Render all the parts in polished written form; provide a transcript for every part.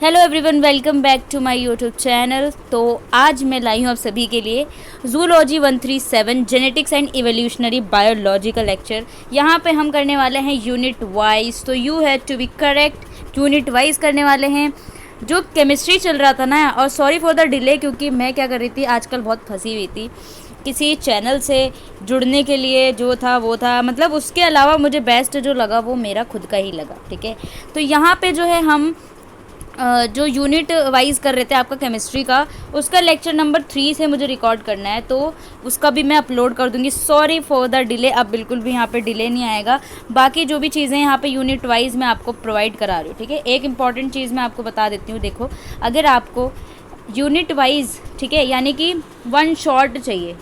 Hello everyone, welcome back to my YouTube channel. तो आज मैं लाई हूँ आप सभी के लिए zoology 137 genetics and evolutionary biology का लेक्चर। यहाँ पे हम करने वाले हैं यूनिट वाइज, तो you have to be correct. Unit wise करने वाले हैं। जो केमिस्ट्री चल रहा था ना, और सॉरी फॉर द डिले, क्योंकि मैं क्या कर रही थी आजकल बहुत फंसी हुई थी किसी चैनल से जुड़ने के लिए। जो था वो था, मतलब उसके अलावा मुझे बेस्ट जो लगा वो मेरा खुद का ही लगा। ठीक है, तो यहाँ पे जो है हम जो यूनिट वाइज कर रहे थे आपका केमिस्ट्री का, उसका लेक्चर नंबर 3 से मुझे रिकॉर्ड करना है, तो उसका भी मैं अपलोड कर दूंगी। सॉरी फॉर द डिले, अब बिल्कुल भी यहाँ पे डिले नहीं आएगा। बाकी जो भी चीज़ें यहाँ पे यूनिट वाइज मैं आपको प्रोवाइड करा रही हूँ। ठीक है, एक इंपॉर्टेंट चीज़ मैं आपको बता देती हूँ। देखो, अगर आपको यूनिट वाइज, ठीक है, यानी कि वन शॉट चाहिए,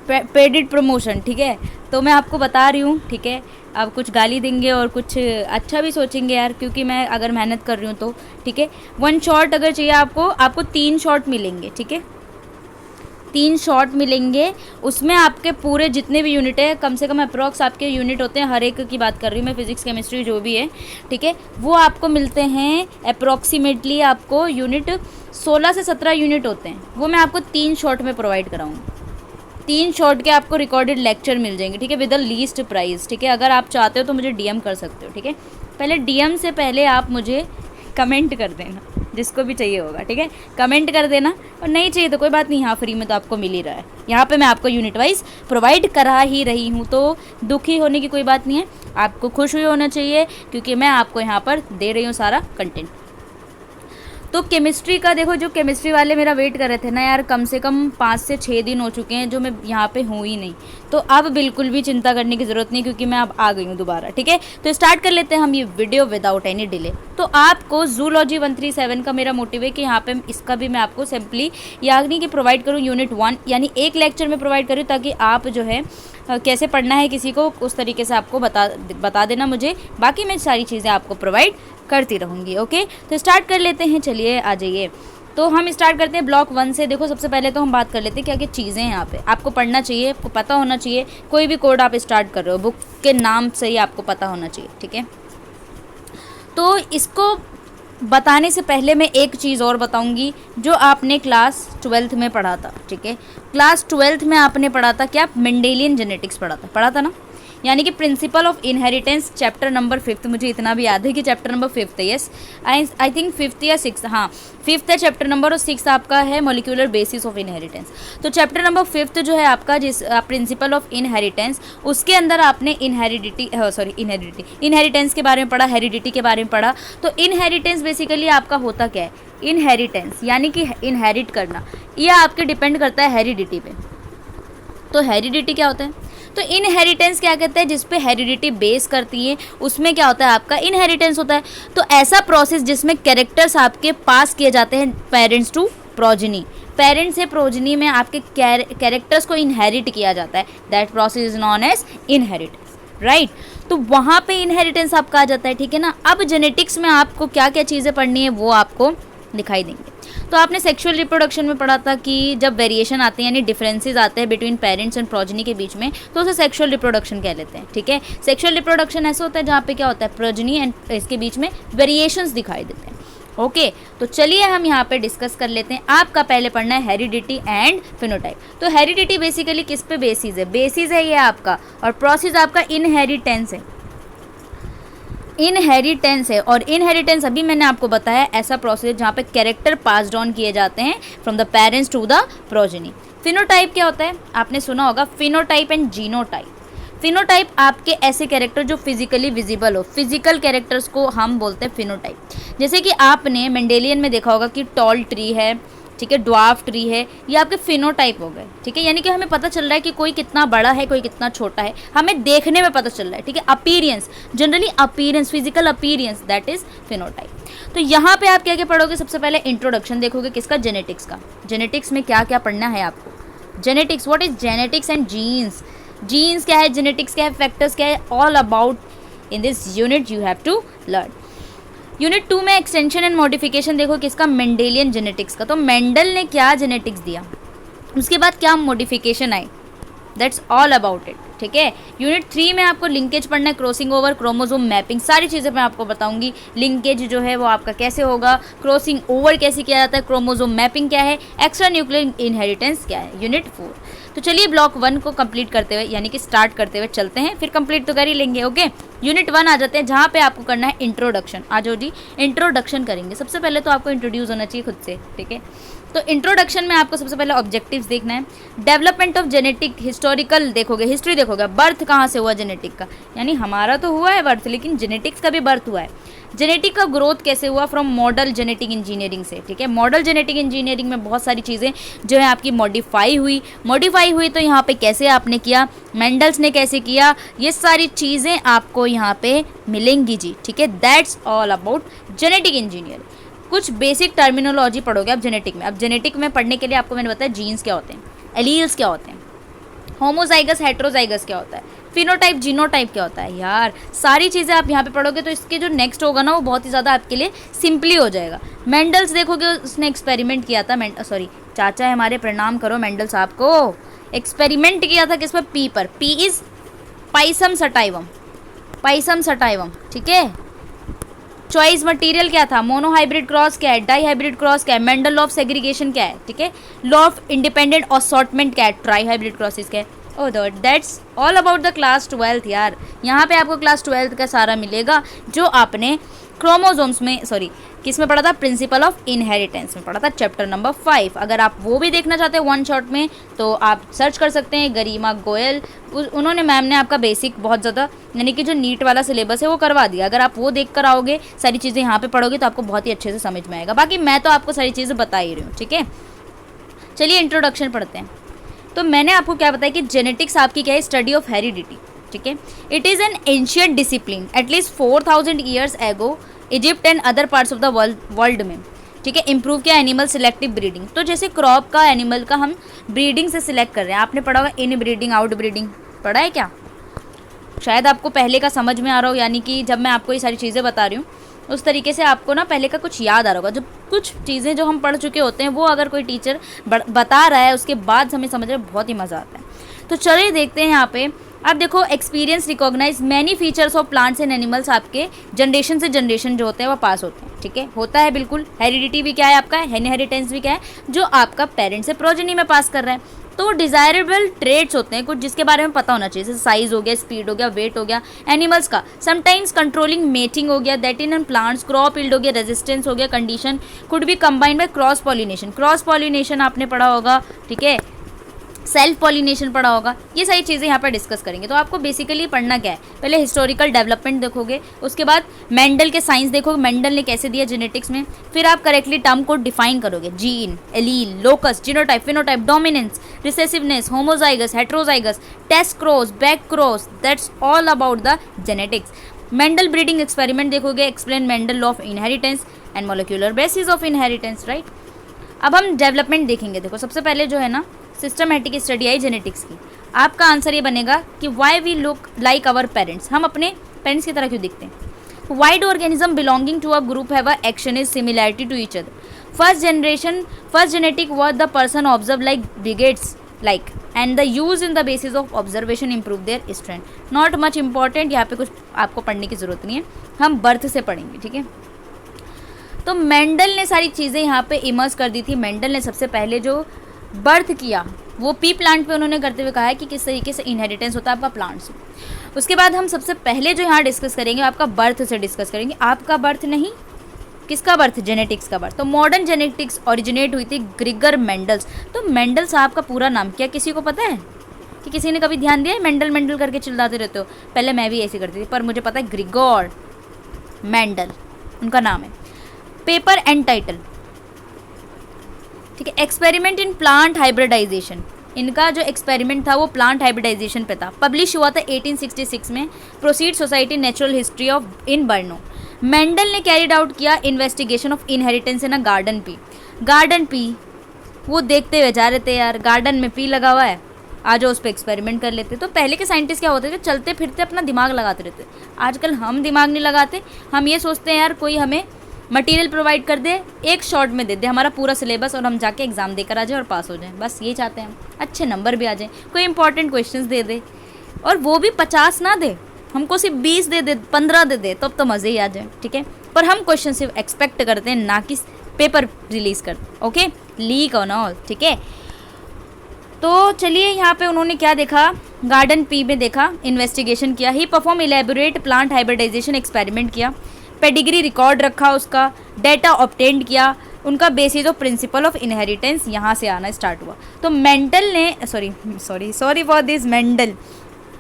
पेडिड प्रमोशन, ठीक है, तो मैं आपको बता रही हूँ। ठीक है, आप कुछ गाली देंगे और कुछ अच्छा भी सोचेंगे यार, क्योंकि मैं अगर मेहनत कर रही हूँ तो। ठीक है, वन शॉट अगर चाहिए आपको 3 शॉट मिलेंगे। ठीक है, 3 शॉट मिलेंगे। उसमें आपके पूरे जितने भी यूनिट है, कम से कम अप्रॉक्स आपके यूनिट होते हैं, हर एक की बात कर रही हूँ मैं, फिजिक्स केमिस्ट्री जो भी है, ठीक है, वो आपको मिलते हैं अप्रॉक्सीमेटली। आपको यूनिट 16 से 17 यूनिट होते हैं, वो मैं आपको 3 शॉट में प्रोवाइड कराऊँगी। 3 शॉट के आपको रिकॉर्डेड लेक्चर मिल जाएंगे। ठीक है, विद द लीस्ट प्राइस। ठीक है, अगर आप चाहते हो तो मुझे डीएम कर सकते हो। ठीक है, पहले डीएम से पहले आप मुझे कमेंट कर देना, जिसको भी चाहिए होगा। ठीक है, कमेंट कर देना, और नहीं चाहिए तो कोई बात नहीं, यहाँ फ्री में तो आपको मिल ही रहा है। यहाँ पे मैं आपको यूनिट वाइज प्रोवाइड करा ही रही हूँ, तो दुखी होने की कोई बात नहीं है, आपको खुश हुए होना चाहिए, क्योंकि मैं आपको यहाँ पर दे रही हूँ सारा कंटेंट। तो केमिस्ट्री का देखो, जो केमिस्ट्री वाले मेरा वेट कर रहे थे ना यार, कम से कम 5 से 6 दिन हो चुके हैं जो मैं यहाँ पे हूँ ही नहीं। तो अब बिल्कुल भी चिंता करने की ज़रूरत नहीं, क्योंकि मैं अब आ गई हूँ दोबारा। ठीक है, तो स्टार्ट कर लेते हैं हम ये वीडियो विदाउट एनी डिले। तो आपको जूलॉजी 137 का मेरा मोटिव है कि यहाँ पे इसका भी मैं आपको सिंपली यानी कि प्रोवाइड करूँ यूनिट 1, यानी एक लेक्चर में प्रोवाइड करूँ, ताकि आप जो है कैसे पढ़ना है किसी को, उस तरीके से आपको बता देना मुझे। बाकी मैं सारी चीज़ें आपको प्रोवाइड करती रहूँगी। ओके, तो स्टार्ट कर लेते हैं, चलिए आ जाइए। तो हम स्टार्ट करते हैं ब्लॉक 1 से। देखो, सबसे पहले तो हम बात कर लेते हैं क्या क्या चीज़ें हैं यहाँ पे आपको पढ़ना चाहिए, आपको पता होना चाहिए। कोई भी कोड आप स्टार्ट कर रहे हो, बुक के नाम से ही आपको पता होना चाहिए। ठीक है, तो इसको बताने से पहले मैं एक चीज़ और बताऊंगी, जो आपने क्लास 12th में पढ़ा था। ठीक है, क्लास 12th में आपने पढ़ा था क्या? मेंडेलियन जेनेटिक्स पढ़ा था ना, यानी कि principal of inheritance, chapter number 5। मुझे इतना भी याद है कि चैप्टर नंबर 5 है। यस, आई थिंक 5th या 6th, हाँ 5th है चैप्टर नंबर, और 6th आपका है मॉलिक्यूलर बेसिस ऑफ इनहेरिटेंस। तो चैप्टर नंबर 5th जो है आपका, जिस प्रिंसिपल ऑफ इनहेरिटेंस, उसके अंदर आपने इनहेरिटेंस के बारे में पढ़ा, हेरिडिटी के बारे में पढ़ा। तो इनहेरिटेंस बेसिकली आपका होता क्या है? इनहेरिटेंस यानी कि इनहेरिट करना, यह आपके डिपेंड करता है हेरिडिटी पे। तो हेरिडिटी क्या होता है? तो इनहेरिटेंस क्या कहते हैं? जिस पे हेरिडिटी बेस करती है, उसमें क्या होता है? आपका इनहेरिटेंस होता है। तो ऐसा प्रोसेस जिसमें कैरेक्टर्स आपके पास किए जाते हैं पेरेंट्स टू प्रोजनी, पेरेंट्स से प्रोजनी में आपके कैरेक्टर्स को इनहेरिट किया जाता है, that process is known as inheritance, right. तो वहाँ पे इनहेरिटेंस आपका आ जाता है। ठीक है ना, अब जेनेटिक्स में आपको क्या क्या चीज़ें पढ़नी है वो आपको दिखाई देंगे। तो आपने सेक्सुअल रिप्रोडक्शन में पढ़ा था कि जब वेरिएशन आते हैं, यानी डिफरेंसेस आते हैं बिटवीन पेरेंट्स एंड प्रोजनी के बीच में, तो उसे सेक्सुअल रिप्रोडक्शन कह लेते हैं। ठीक है, सेक्सुअल रिप्रोडक्शन ऐसा होता है जहाँ पे क्या होता है, प्रोजनी एंड इसके बीच में वेरिएशंस दिखाई देते हैं। ओके, तो चलिए हम यहाँ पे डिस्कस कर लेते हैं। आपका पहले पढ़ना है हेरिडिटी एंड फिनोटाइप। तो हेरिडिटी बेसिकली किस पे बेसिस है? बेसिस है ये आपका, और प्रोसेस आपका इनहेरिटेंस है। इनहेरिटेंस है, और इनहेरिटेंस अभी मैंने आपको बताया ऐसा प्रोसेस जहाँ पे कैरेक्टर पास्ड ऑन किए जाते हैं from the parents to the progeny. Phenotype क्या होता है? आपने सुना होगा फिनोटाइप एंड जीनोटाइप। फिनोटाइप आपके ऐसे कैरेक्टर जो फिजिकली विजिबल हो, फिजिकल कैरेक्टर्स को हम बोलते हैं फिनोटाइप। जैसे कि आपने मेंडेलियन में देखा होगा कि टॉल ट्री है, ठीक है, ड्वार्फ ट्री है, ये आपके फिनोटाइप हो गए। ठीक है, यानी कि हमें पता चल रहा है कि कोई कितना बड़ा है, कोई कितना छोटा है, हमें देखने में पता चल रहा है। ठीक है, appearance, generally appearance, physical appearance, that is phenotype. तो यहाँ पे आप क्या क्या पढ़ोगे? सबसे पहले इंट्रोडक्शन देखोगे, किसका? जेनेटिक्स का। जेनेटिक्स में क्या क्या पढ़ना है आपको? Genetics, what is genetics and genes, genes क्या है, जेनेटिक्स क्या है, फैक्टर्स क्या है, all about in this unit you have to learn. Unit 2 में एक्सटेंशन एंड मॉडिफिकेशन देखो, किसका? मेंडेलियन जेनेटिक्स का। तो मेंडल ने क्या जेनेटिक्स दिया, उसके बाद क्या modification I, that's all about it. ठीक है। यूनिट 3 में आपको लिंकेज पढ़ना है, क्रॉसिंग ओवर, क्रोमोसोम मैपिंग, सारी चीज़ें मैं आपको बताऊंगी। लिंकेज जो है वो आपका कैसे होगा, क्रॉसिंग ओवर कैसे किया जाता है, क्रोमोसोम मैपिंग क्या है, एक्स्ट्रा न्यूक्लियर इनहेरिटेंस क्या है, यूनिट 4। तो चलिए ब्लॉक 1 को कंप्लीट करते हुए यानी कि स्टार्ट करते हुए चलते हैं, फिर कंप्लीट तो कर ही लेंगे। ओके, यूनिट 1 आ जाते हैं, जहाँ पे आपको करना है इंट्रोडक्शन। आ जाओ जी, इंट्रोडक्शन करेंगे। सबसे पहले तो आपको इंट्रोड्यूस होना चाहिए खुद से, ठीक है। तो इंट्रोडक्शन में आपको सबसे पहले ऑब्जेक्टिव्स देखना है। डेवलपमेंट ऑफ जेनेटिक, हिस्टोरिकल देखोगे, हिस्ट्री देखोगे, बर्थ कहाँ से हुआ जेनेटिक का, यानी हमारा तो हुआ है बर्थ, लेकिन जेनेटिक्स का भी बर्थ हुआ है। जेनेटिक का ग्रोथ कैसे हुआ, फ्रॉम मॉडल जेनेटिक इंजीनियरिंग से, ठीक है। मॉडल जेनेटिक इंजीनियरिंग में बहुत सारी चीज़ें जो है आपकी मॉडिफाई हुई तो यहाँ पे कैसे आपने किया, मेंडल्स ने कैसे किया, ये सारी चीज़ें आपको यहाँ पे मिलेंगी जी, ठीक है। That's all about genetic engineering. कुछ बेसिक टर्मिनोलॉजी पढ़ोगे आप जेनेटिक में। अब जेनेटिक में पढ़ने के लिए आपको मैंने बताया जीन्स क्या होते हैं, एलील्स क्या होते हैं, होमोजाइगस हेट्रोजाइगस क्या होता है, फिनोटाइप जीनोटाइप क्या होता है। यार सारी चीज़ें आप यहाँ पे पढ़ोगे तो इसके जो नेक्स्ट होगा ना वो बहुत ही ज़्यादा आपके लिए सिंपली हो जाएगा। मेंडल्स देखोगे, उसने एक्सपेरिमेंट किया था, सॉरी चाचा है हमारे, प्रणाम करो मेंडल साहब को। एक्सपेरिमेंट किया था किस पर, पी पर। P is Pisum sativum, Pisum sativum, ठीक है। चॉइस मटेरियल क्या था, मोनोहाइब्रिड क्रॉस क्या है, डाई हाइब्रिड क्रॉस क्या है, मेंडल लॉ ऑफ सेग्रीगेशन क्या है, ठीक है। लॉ ऑफ इंडिपेंडेंट असॉर्टमेंट क्या है, ट्राई हाइब्रिड क्रॉसेस क्या है। Oh that's all about the class 12 यार। यहाँ पे आपको क्लास 12 का सारा मिलेगा जो आपने क्रोमोसोम्स में, सॉरी किस में पढ़ा था, प्रिंसिपल ऑफ इनहेरिटेंस में पढ़ा था, चैप्टर नंबर 5। अगर आप वो भी देखना चाहते हैं वन शॉट में तो आप सर्च कर सकते हैं, गरिमा गोयल, उन्होंने मैम ने आपका बेसिक बहुत ज़्यादा यानी कि जो नीट वाला सिलेबस है वो करवा दिया। अगर आप वो देख कर आओगे, सारी चीज़ें यहाँ पे पढ़ोगे तो आपको बहुत ही अच्छे से समझ में आएगा। बाकी मैं तो आपको सारी चीज़ें बता ही रही हूँ, ठीक है। चलिए इंट्रोडक्शन पढ़ते हैं। तो मैंने आपको क्या बताया कि जेनेटिक्स आपकी क्या है, स्टडी ऑफ हेरिडिटी, ठीक है। It is an ancient discipline at least 4000 years ago Egypt and other parts of the world में, ठीक है। इंप्रूव किया एनिमल सिलेक्टिव ब्रीडिंग। तो जैसे क्रॉप का, एनिमल का हम ब्रीडिंग से सिलेक्ट कर रहे हैं, आपने पढ़ा होगा इन ब्रीडिंग आउट ब्रीडिंग, पढ़ा है क्या, शायद आपको पहले का समझ में आ रहा हो, यानी कि जब मैं आपको ये सारी चीज़ें बता रही हूँ उस तरीके से आपको ना पहले का कुछ याद आ रहा होगा। जब कुछ चीज़ें जो हम पढ़ चुके होते हैं वो अगर कोई टीचर बता रहा है उसके बाद हमें समझ में बहुत ही मज़ा आता है। तो चलिए देखते हैं यहाँ पे। अब देखो, experience recognise many features of plants and animals आपके जनरेशन से जनरेशन जो होते हैं वो पास होते हैं, ठीक है। होता है बिल्कुल। हेरिडिटी भी क्या है आपका, इनहेरिटेंस भी क्या है, जो आपका पेरेंट से प्रोजेनी में पास कर रहा है। तो डिज़ायरेबल ट्रेट्स होते हैं कुछ जिसके बारे में पता होना चाहिए, जैसे साइज हो गया, स्पीड हो गया, वेट हो गया एनिमल्स का, समटाइम्स कंट्रोलिंग मेटिंग हो गया, that in plants, crop yield हो गया, रेजिस्टेंस हो गया, condition could be combined by cross pollination. Cross pollination आपने पढ़ा होगा, ठीक है। सेल्फ पॉलिनेशन पढ़ा होगा। ये सारी चीज़ें यहाँ पर डिस्कस करेंगे। तो आपको बेसिकली पढ़ना क्या है, पहले हिस्टोरिकल डेवलपमेंट देखोगे, उसके बाद मेंडल के साइंस देखोगे, मेंडल ने कैसे दिया जेनेटिक्स में, फिर आप करेक्टली टर्म को डिफाइन करोगे, gene, allele, locus, genotype, phenotype, dominance, recessiveness, homozygous, heterozygous, test cross, back cross, that's all about the genetics. Mendel breeding experiment देखोगे, explain Mendel law of inheritance and molecular basis of inheritance, right. अब हम development देखेंगे। देखो सबसे पहले जो है ना सिस्टमैटिक स्टडी आई जेनेटिक्स की। आपका आंसर ये बनेगा कि why we look like our parents, हम अपने पेरेंट्स की तरह क्यों दिखते हैं। Why do organism belonging to a group have a action is similarity to each other. First genetic word the person observe like brigades like and the use in the basis of observation improve their strength. Not much important, यहाँ पे कुछ आपको पढ़ने की जरूरत नहीं है, हम बर्थ से पढ़ेंगे, ठीक है। तो मेंडल ने सारी चीज़ें यहाँ पे इमर्ज कर दी थी। मेंडल ने सबसे पहले जो बर्थ किया वो पी प्लांट पे उन्होंने करते हुए कहा है कि किस तरीके से इनहेरिटेंस होता है आपका प्लांट्स में। उसके बाद हम सबसे पहले जो यहाँ डिस्कस करेंगे आपका बर्थ से डिस्कस करेंगे। आपका बर्थ नहीं, किसका बर्थ, जेनेटिक्स का बर्थ। तो मॉडर्न जेनेटिक्स ओरिजिनेट हुई थी ग्रिगर मेंडल्स। तो मेंडल साहब का पूरा नाम क्या, किसी को पता है कि किसी ने कभी ध्यान दिया है, मेंडल मेंडल करके चिल्लाते रहते हो। पहले मैं भी ऐसे करती थी, पर मुझे पता है ग्रिगोर मेंडल उनका नाम है। पेपर एंड टाइटल, ठीक है। एक्सपेरिमेंट इन प्लांट हाइब्रिडाइजेशन, इनका जो एक्सपेरिमेंट था वो प्लांट हाइब्रिडाइजेशन पे था। पब्लिश हुआ था 1866 में, proceed society natural history of in Brno. Mendel ने कैरिड आउट किया investigation of inheritance in a garden pea. Garden pea वो देखते हुए जा रहे थे, यार गार्डन में पी लगा हुआ है, आ जाओ उस पर एक्सपेरिमेंट कर लेते। तो पहले के साइंटिस्ट क्या होते थे, चलते फिरते अपना दिमाग लगाते रहते। आजकल हम दिमाग नहीं लगाते, हम ये सोचते हैं यार कोई हमें मटेरियल प्रोवाइड कर दे, एक शॉट में दे दे हमारा पूरा सिलेबस और हम जाके एग्जाम देकर आ जाए और पास हो जाएं, बस ये चाहते हैं हम, अच्छे नंबर भी आ जाएं, कोई इंपॉर्टेंट क्वेश्चंस दे दे। और वो भी 50 ना दे, हमको सिर्फ 20 दे दे, 15 दे दे, तब तो मज़े ही आ जाए, ठीक है। पर हम क्वेश्चन सिर्फ एक्सपेक्ट करते हैं, ना कि पेपर रिलीज करते, ओके, लीक और ऑल, ठीक है। तो चलिए यहाँ पे उन्होंने क्या देखा, गार्डन पी में देखा, इन्वेस्टिगेशन किया, he perform elaborate plant hybridization experiment किया, पेडिग्री रिकॉर्ड रखा उसका, डेटा ऑब्टेंड किया, उनका basis of principle of inheritance यहाँ से आना स्टार्ट हुआ। तो मेंडल ने सॉरी फॉर दिस मेंडल,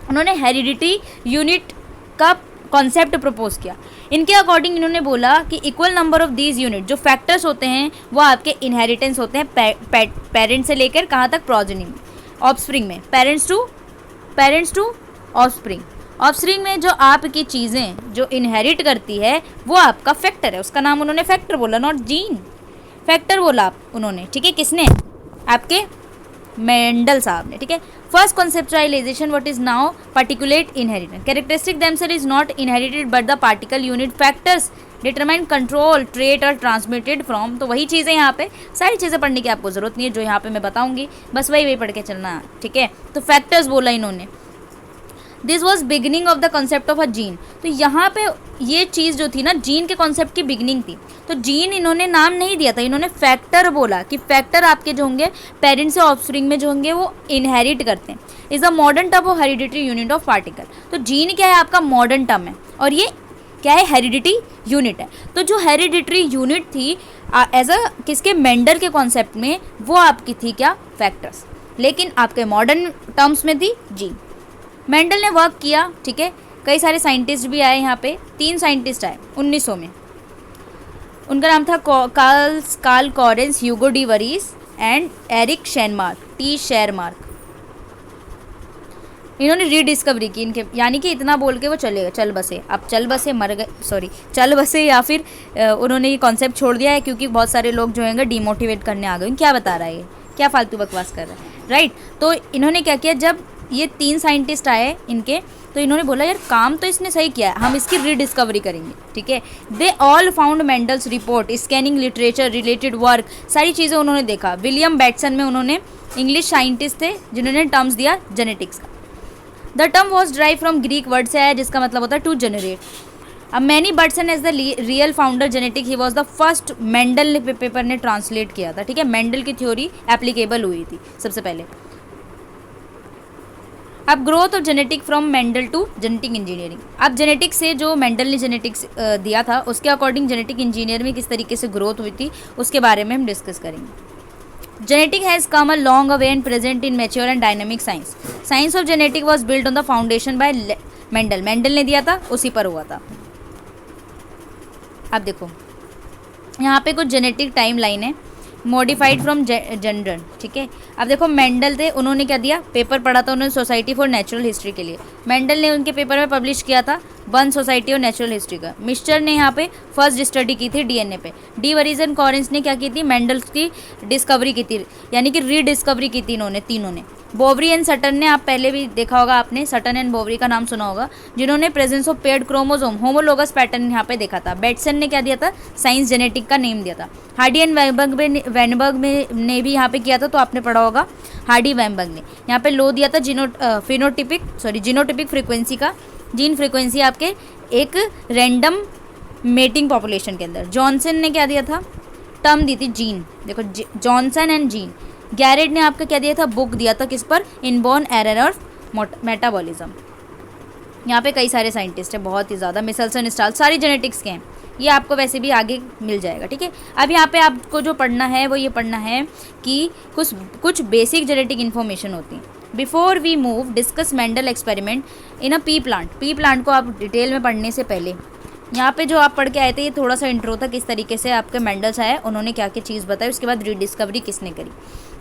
उन्होंने हेरिडिटी यूनिट का कॉन्सेप्ट प्रपोज किया। इनके अकॉर्डिंग इन्होंने बोला कि equal number of these unit, जो फैक्टर्स होते हैं वो आपके इनहेरिटेंस होते हैं पेरेंट्स से लेकर कहाँ तक, प्रोजेनी में, ऑफस्प्रिंग में, पेरेंट्स टू ऑफस्प्रिंग में जो आपकी चीज़ें जो इनहेरिट करती है वो आपका फैक्टर है। उसका नाम उन्होंने फैक्टर बोला, नॉट जीन, फैक्टर बोला उन्होंने, ठीक है। किसने, आपके मेंडल साहब ने, ठीक है। First conceptualisation what is now particulate inheritance, characteristic themselves is not inherited but the particle unit factors determine control trait और ट्रांसमिटेड फ्रॉम। तो वही चीज़ें यहाँ पे, सारी चीज़ें पढ़ने की आपको ज़रूरत नहीं है, जो यहाँ पे मैं बताऊंगी बस वही पढ़ के चलना, ठीक है। तो फैक्टर्स बोला इन्होंने, this was beginning of the concept of a gene. तो यहाँ पे ये चीज़ जो थी ना, जीन के कॉन्सेप्ट की बिगिनिंग थी। तो जीन इन्होंने नाम नहीं दिया था, इन्होंने फैक्टर बोला कि फैक्टर आपके जो होंगे पेरेंट्स से ऑफस्प्रिंग में जो होंगे वो इनहेरिट करते हैं। Is the modern term of hereditary unit of particle. तो जीन क्या है, आपका मॉडर्न टर्म है, और ये क्या है, हेरिडिटी यूनिट है। तो जो हेरिडिटरी यूनिट थी एज अ किसके, मेंडल के कॉन्सेप्ट में, वो आपकी थी क्या, फैक्टर्स, लेकिन आपके मॉडर्न टर्म्स में थी जीन। मेंडल ने वर्क किया, ठीक है। कई सारे साइंटिस्ट भी आए यहाँ पे, 3 साइंटिस्ट आए 1900 में। उनका नाम था कार्ल कॉरेंस, ह्यूगो डी वरीस एंड एरिक शेरमार्क। इन्होंने रीडिस्कवरी की इनके, यानी कि इतना बोल के वो चल बसे, अब चल बसे या फिर उन्होंने ये कॉन्सेप्ट छोड़ दिया है, क्योंकि बहुत सारे लोग जो हैं डिमोटिवेट करने आ गए, क्या बता रहा है ये, क्या फालतू बकवास कर रहा है, राइट। तो इन्होंने क्या किया, जब ये 3 साइंटिस्ट आए इनके, तो इन्होंने बोला यार काम तो इसने सही किया है, हम इसकी रीडिस्कवरी करेंगे, ठीक है। They all found Mendel's report, scanning literature, related work, सारी चीज़ें उन्होंने देखा। विलियम बैटसन में उन्होंने, इंग्लिश साइंटिस्ट थे जिन्होंने टर्म्स दिया जेनेटिक्स का। The term was drive from Greek word से आया, जिसका मतलब होता है टू जनरेट। अब many Bateson as the real founder genetic, he was the first, Mendel ने पेपर ने ट्रांसलेट किया था, ठीक है। मेंडल की थ्योरी एप्लीकेबल हुई थी सबसे पहले। अब growth of genetic from Mendel to genetic engineering. अब जेनेटिक्स से जो मेंडल ने जेनेटिक्स दिया था उसके अकॉर्डिंग जेनेटिक इंजीनियर में किस तरीके से ग्रोथ हुई थी उसके बारे में हम डिस्कस करेंगे। Genetic has come a long away and present in mature and dynamic science. Science of genetic was build on the foundation bye Mendel ने दिया था, उसी पर हुआ था। अब देखो यहाँ पे कुछ जेनेटिक टाइम लाइन है, मॉडिफाइड फ्रॉम जनरल, ठीक है। अब देखो मेंडल थे, उन्होंने क्या दिया, पेपर पढ़ा था उन्होंने सोसाइटी फॉर नेचुरल हिस्ट्री के लिए। मेंडल ने उनके पेपर में पब्लिश किया था वन सोसाइटी और नेचुरल हिस्ट्री का। मिस्टर ने यहाँ पे फर्स्ट स्टडी की थी डीएनए पे। डी वरीज एंड कॉरेंस ने क्या की थी, मेंडल्स की डिस्कवरी की थी, यानी कि रीडिस्कवरी की थी इन्होंने, तीनों ने। बोवरी एंड सटन ने, आप पहले भी देखा होगा आपने, सटन एंड बोवरी का नाम सुना होगा, जिन्होंने presence of paired chromosome, homologous pattern यहाँ पे देखा था। बेटसन ने क्या दिया था, साइंस जेनेटिक का नेम दिया था। हार्डी एंड वैनबर्ग ने भी यहाँ पे किया था, तो आपने पढ़ा होगा। हार्डी वैनबर्ग ने यहाँ पे लो दिया था जीनोटिपिक फ्रीक्वेंसी का, जीन फ्रीक्वेंसी आपके एक रैंडम मेटिंग पॉपुलेशन के अंदर। जॉनसन ने क्या दिया था, टर्म दी थी जीन, देखो जॉनसन एंड जीन। गैरेट ने आपका क्या दिया था, बुक दिया था, किस पर, इनबॉर्न एरर और मेटाबॉलिज्म। यहाँ पे कई सारे साइंटिस्ट हैं, बहुत ही ज़्यादा, मिसेल्सन स्टाल, सारी जेनेटिक्स के हैं, ये आपको वैसे भी आगे मिल जाएगा, ठीक है। अब यहाँ पे आपको जो पढ़ना है वो ये पढ़ना है कि कुछ बेसिक जेनेटिक इन्फॉर्मेशन होती है। Before we move discuss Mendel experiment in a pea plant. Pea plant को आप डिटेल में पढ़ने से पहले यहाँ पे जो आप पढ़ के आए थे, ये थोड़ा सा इंट्रो था, किस तरीके से आपके मेंडल्स आए, उन्होंने क्या क्या चीज़ बताई, उसके बाद रीडिस्कवरी किसने करी।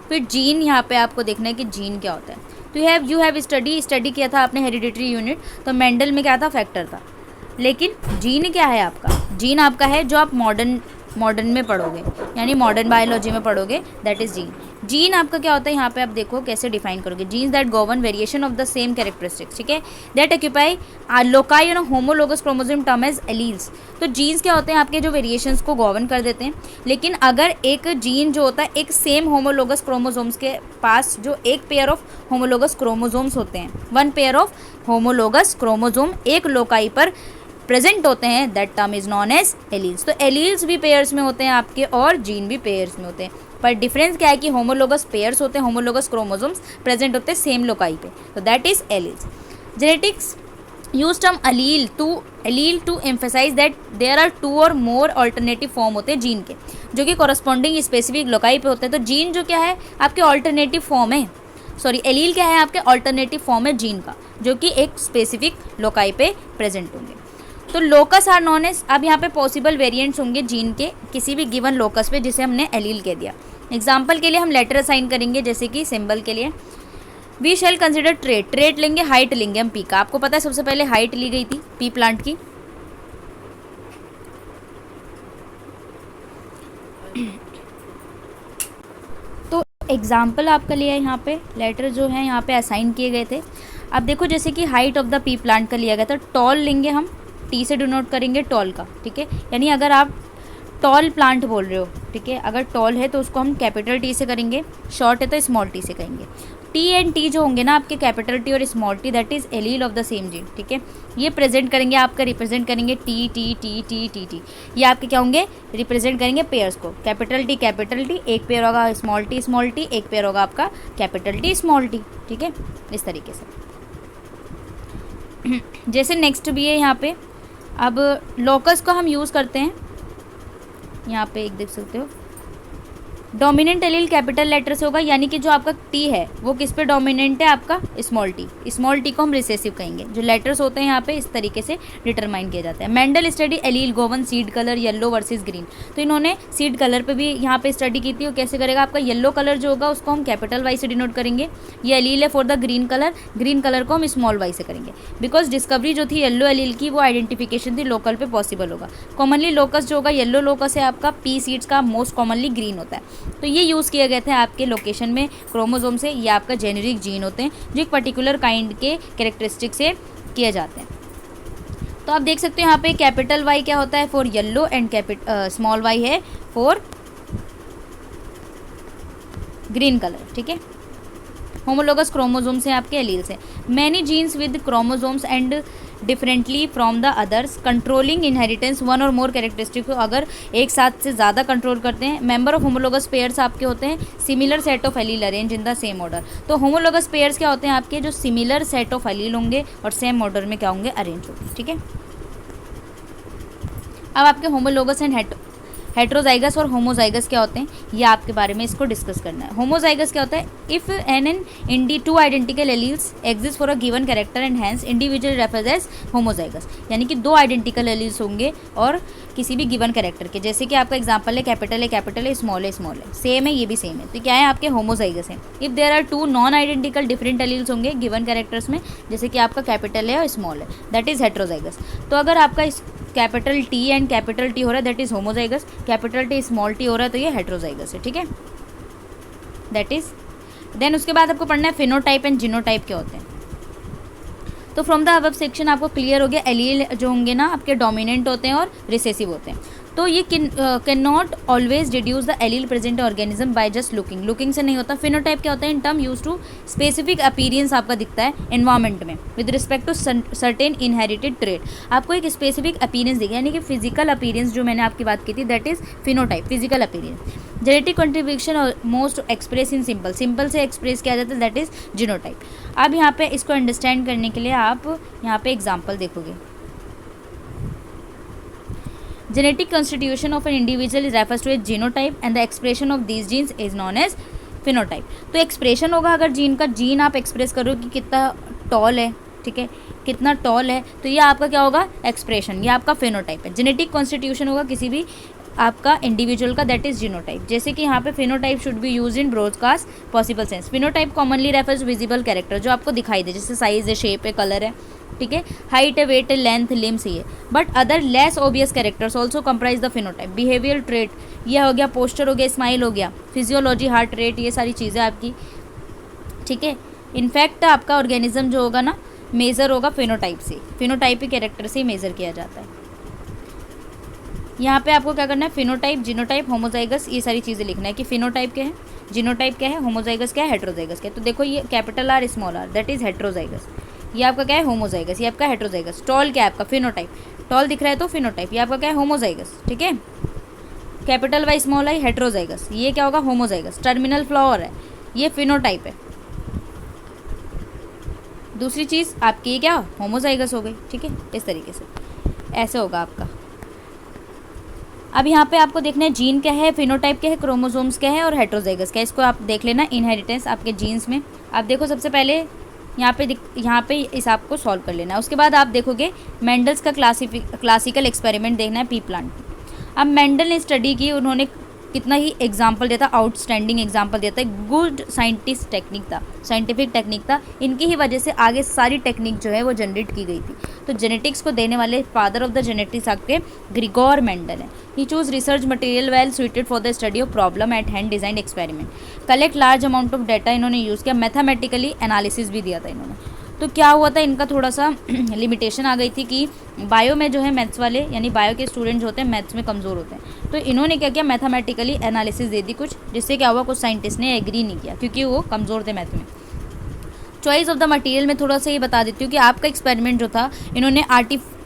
फिर जीन, यहाँ पे आपको देखना है कि जीन क्या होता है। तो यू हैव स्टडी किया था आपने हेरिडिटरी यूनिट, तो मेंडल में क्या था, फैक्टर था। लेकिन जीन क्या है आपका, जीन आपका है जो आप मॉडर्न में पढ़ोगे, यानी मॉडर्न बायोलॉजी में पढ़ोगे, दैट इज़ जीन। जीन आपका क्या होता है, यहाँ पे आप देखो कैसे डिफाइन करोगे, genes that govern variation of the same characteristics, ठीक है, that occupy loci on homologous chromosome term as alleles. तो जीन्स क्या होते हैं आपके, जो वेरिएशंस को गवर्न कर देते हैं, लेकिन अगर एक जीन जो होता है एक सेम होमोलोगस क्रोमोसोम्स के पास जो एक पेयर ऑफ होमोलोगस क्रोमोसोम्स होते हैं, one pair of homologous chromosome एक लोकाई पर प्रेजेंट होते हैं, that term is known as alleles. तो एलील्स भी पेयर्स में होते हैं आपके और जीन भी पेयर्स में होते हैं, पर डिफरेंस क्या है कि होमोलोगस पेयर्स होते हैं, होमोलोगस क्रोमोसोम्स प्रेजेंट होते हैं सेम लोकाई पे, तो that is alleles. Genetics use term allele to emphasise that there are two और मोर ऑल्टरनेटिव फॉर्म होते हैं जीन के, जो कि कॉरस्पॉन्डिंग स्पेसिफिक लोकाई पे होते हैं। तो जीन जो क्या है आपके ऑल्टरनेटिव फॉर्म है, सॉरी एलील क्या है आपके ऑल्टरनेटिव फॉर्म है जीन का, जो कि एक स्पेसिफिक लोकाई पे प्रेजेंट होंगे। तो लोकस आर नॉन एज, अब यहाँ पे पॉसिबल वेरिएंट्स होंगे जीन के किसी भी गिवन लोकस पे जिसे हमने एलील कह दिया। एग्जाम्पल के लिए हम लेटर असाइन करेंगे, जैसे कि सिंबल के लिए वी शैल कंसिडर ट्रेट लेंगे, हाइट लेंगे हम पी का। आपको पता है सबसे पहले हाइट ली गई थी पी प्लांट की, तो एग्जाम्पल आपका लिया है यहाँ पे, लेटर जो है यहाँ पे असाइन किए गए थे। अब देखो जैसे कि height of the P plant का लिया गया था, टॉल लेंगे हम, टी से डिनोट करेंगे टॉल का, ठीक है, यानी अगर आप टॉल प्लांट बोल रहे हो, ठीक है, अगर टॉल है तो उसको हम कैपिटल टी से करेंगे, शॉर्ट है तो स्मॉल टी से कहेंगे। टी एंड टी जो होंगे ना आपके कैपिटल टी और small T, that is allele of the same gene, ठीक है, ये प्रेजेंट करेंगे आपका, रिप्रेजेंट करेंगे T T T T T T, ये आपके क्या होंगे, रिप्रेजेंट करेंगे पेयर्स को, कैपिटल टी एक पेयर होगा स्मॉल टी, एक पेयर होगा आपका कैपिटल टी स्मॉल टी, ठीक है, इस तरीके से। जैसे नेक्स्ट भी है यहाँ पे, अब लोकस को हम यूज़ करते हैं, यहाँ पे एक देख सकते हो, डोमिनेंट एलील कैपिटल लेटर से होगा, यानी कि जो आपका टी है वो किस पे डोमिनेंट है, आपका स्मॉल टी को हम रिसेसिव कहेंगे। जो लेटर्स होते हैं यहाँ पे इस तरीके से डिटरमाइन किया जाता है। Mendel study allele Goan seed colour yellow versus green, तो इन्होंने सीड कलर पे भी यहाँ पे स्टडी की थी। वो कैसे करेगा, आपका येलो कलर जो होगा उसको हम कैपिटल वाई से डिनोट करेंगे, ये एलील है फॉर द ग्रीन कलर को हम स्मॉल वाई से करेंगे, बिकॉज डिस्कवरी जो थी येलो एलील की वो आइडेंटिफिकेशन थी लोकल पे पॉसिबल होगा। कॉमनली लोकस जो होगा येलो लोकस है आपका, पी सीड्स का मोस्ट कॉमनली ग्रीन होता है, तो ये यूज़ किए गए थे आपके लोकेशन में क्रोमोसोम से। ये आपका जेनेरिक जीन होते हैं जो एक पर्टिकुलर काइंड के कैरेक्टरिस्टिक से किए जाते हैं। तो आप देख सकते हो यहाँ पे कैपिटल वाई क्या होता है for yellow and small Y है फॉर ग्रीन कलर, ठीक है। होमोलोगस क्रोमोसोम्स हैं आपके एलील्स हैं। Many genes with chromosomes and differently from the others controlling inheritance one और मोर कैरेक्टरिस्टिक को अगर एक साथ से ज़्यादा कंट्रोल करते हैं। मेंबर ऑफ होमोलोगस पेयर्स आपके होते हैं similar set of allele arrange in the same order. तो होमोलोगस पेयर्स क्या होते हैं आपके, जो सिमिलर सेट ऑफ एलील होंगे और सेम ऑर्डर में क्या होंगे, अरेंज होंगे, ठीक है। अब आपके होमोलोगस एंड हेट्रोजाइगस और होमोजाइगस क्या होते हैं, ये आपके बारे में इसको डिस्कस करना है। होमोजाइगस क्या होता है, if an two identical alleles exist for a given character and hence individual refers as homozygous, यानी कि दो आइडेंटिकल एलील्स होंगे और किसी भी गिवन कैरेक्टर के, जैसे कि आपका एग्जांपल है कैपिटल है स्मॉल है सेम है, ये भी सेम है, तो क्या है आपके होमोजाइगस हैं। If there are two non identical different alleles होंगे गिवन कैरेक्टर्स में, जैसे कि आपका कैपिटल है और स्मॉल है, दैट इज हेट्रोजाइगस। तो अगर आपका capital T and capital T हो रहा है that is homozygous, capital T small T हो रहा है तो ये हेट्रोजाइगस है, ठीक है, दैट इज। देन उसके बाद आपको पढ़ना है फिनोटाइप एंड जीनोटाइप क्या होते हैं। तो फ्रॉम द अबव सेक्शन आपको क्लियर हो गया, एलील जो होंगे ना आपके डोमिनेंट होते हैं और रिसेसिव होते हैं। तो ये can not always deduce the allele present organism by just looking से नहीं होता। फिनोटाइप क्या होता है, in term use to specific appearance आपका दिखता है एनवायरमेंट में with respect to certain inherited trait, आपको एक स्पेसिफिक अपीयरेंस दिखे, यानी कि फिजिकल अपीयरेंस जो मैंने आपकी बात की थी that is phenotype, physical appearance. Genetic contribution most express in simple से एक्सप्रेस किया जाता है दैट इज जीनोटाइप। अब यहाँ पे इसको अंडरस्टैंड करने के लिए आप यहाँ पे एग्जाम्पल देखोगे। Genetic constitution of an individual is refers to a genotype and the expression of these genes is known as phenotype। तो एक्सप्रेशन होगा अगर जीन का, जीन आप एक्सप्रेस करो कि कितना टॉल है, ठीक है, कितना टॉल है, तो ये आपका क्या होगा एक्सप्रेशन, ये आपका फेनोटाइप है। जेनेटिक कॉन्स्टिट्यूशन होगा किसी भी आपका इंडिविजुअल का, दैट इज जीनोटाइप। जैसे कि यहाँ पे phenotype should be use in broadcast possible sense. Phenotype commonly refers visible character, जो आपको दिखाई दे, जैसे साइज है, शेप है, कलर है, ठीक है, हाइट है, वेट है, लेंथ, लिम्स ही है। But other less obvious characters also comprise the phenotype. Behaviour trait, ये हो गया, पोस्टर हो गया, स्माइल हो गया, फिजियोलॉजी, हार्ट रेट, ये सारी चीज़ें आपकी, ठीक है। इनफैक्ट आपका ऑर्गेनिज्म जो होगा ना, मेज़र होगा फिनोटाइप से, फिनोटाइपिक कैरेक्टर से ही मेज़र किया जाता है। यहाँ पे आपको क्या करना है, फिनोटाइप, जीनोटाइप, होमोजाइगस, ये सारी चीज़ें लिखना है कि फिनोटाइप क्या है, जीनोटाइप क्या है, होमोजाइगस क्या है, हेट्रोजाइगस क्या है। तो देखो ये capital R small R, that is heterozygous. ये आपका क्या है, होमोजाइगस, ये आपका हेट्रोजाइगस। टॉल क्या है आपका, फिनोटाइप, टॉल दिख रहा है तो फिनोटाइप, ये आपका क्या है, होमोजाइगस, ठीक है। Capital Y small I, heterozygous, ये क्या होगा, होमोजाइगस। टर्मिनल फ्लावर है, ये फिनोटाइप है। दूसरी चीज़ आपकी क्या, होमोजाइगस हो गई, ठीक है। इस तरीके से ऐसे होगा आपका। अब यहाँ पे आपको देखना है जीन क्या है, फिनोटाइप क्या है, क्रोमोसोम्स क्या है और हेट्रोजाइगस क्या है। इसको आप देख लेना, इनहेरिटेंस आपके जीन्स में। आप देखो सबसे पहले यहाँ पे इस आपको सॉल्व कर लेना है। उसके बाद आप देखोगे मेंडल्स का क्लासिकल एक्सपेरिमेंट देखना है, पी प्लांट। अब मेंडल ने स्टडी की, उन्होंने कितना ही एग्जाम्पल देता, आउटस्टैंडिंग एग्जाम्पल देता है, गुड साइंटिस्ट टेक्निक था, साइंटिफिक टेक्निक था। इनकी ही वजह से आगे सारी टेक्निक जो है वो जनरेट की गई थी। तो जेनेटिक्स को देने वाले फादर ऑफ द जेनेटिक्स आपके ग्रिगोर मेंडल हैं। He choose research material well suited for the study of problem at hand design experiment, collect large amount of data इन्होंने यूज़ किया, मैथमेटिकली एनालिसिस भी दिया था इन्होंने। तो क्या हुआ था, इनका थोड़ा सा लिमिटेशन आ गई थी कि बायो में जो है मैथ्स वाले, यानी बायो के स्टूडेंट जो होते हैं मैथ्स में कमज़ोर होते हैं। तो इन्होंने क्या किया, मैथमेटिकली एनालिसिस दे दी कुछ, जिससे क्या हुआ, कुछ साइंटिस्ट ने एग्री नहीं किया क्योंकि वो कमज़ोर थे मैथ में। चॉइस ऑफ द मटेरियल में थोड़ा सा ये बता देती हूँ कि आपका एक्सपेरिमेंट जो था, इन्होंने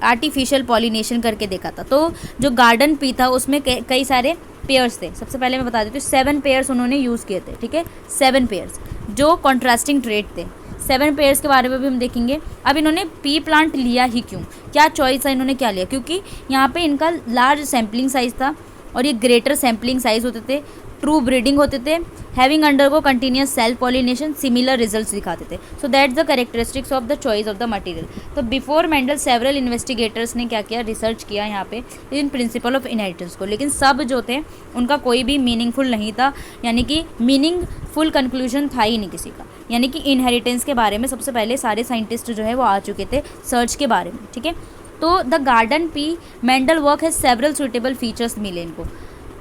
आर्टिफिशियल पॉलिनेशन करके देखा था। तो जो गार्डन पी था उसमें कई सारे पेयर्स थे। सबसे पहले मैं बता देती हूँ, 7 पेयर्स उन्होंने यूज़ किए थे, ठीक है, 7 पेयर्स जो कॉन्ट्रास्टिंग ट्रेट थे। 7 पेयर्स के बारे में भी हम देखेंगे। अब इन्होंने पी प्लांट लिया ही क्यों, क्या चॉइस है, इन्होंने क्या लिया, क्योंकि यहाँ पे इनका लार्ज सैम्पलिंग साइज था और ये ग्रेटर सैम्पलिंग साइज होते थे, ट्रू ब्रीडिंग होते थे, having undergo continuous self pollination, similar results दिखाते थे। So that's the characteristics of the choice of the material. तो बिफोर मेंडल सेवरल इन्वेस्टिगेटर्स ने क्या किया, रिसर्च किया यहाँ पे इन प्रिंसिपल ऑफ इनहेरिटेंस को, लेकिन सब जो थे उनका कोई भी मीनिंगफुल नहीं था, यानी कि मीनिंगफुल कंक्लूजन था ही नहीं किसी का। यानी कि इनहेरिटेंस के बारे में सबसे पहले सारे साइंटिस्ट जो है वो आ चुके थे सर्च के बारे में, ठीक है। तो the garden pea Mendel work है, सेवरल सुटेबल फीचर्स मिले इनको,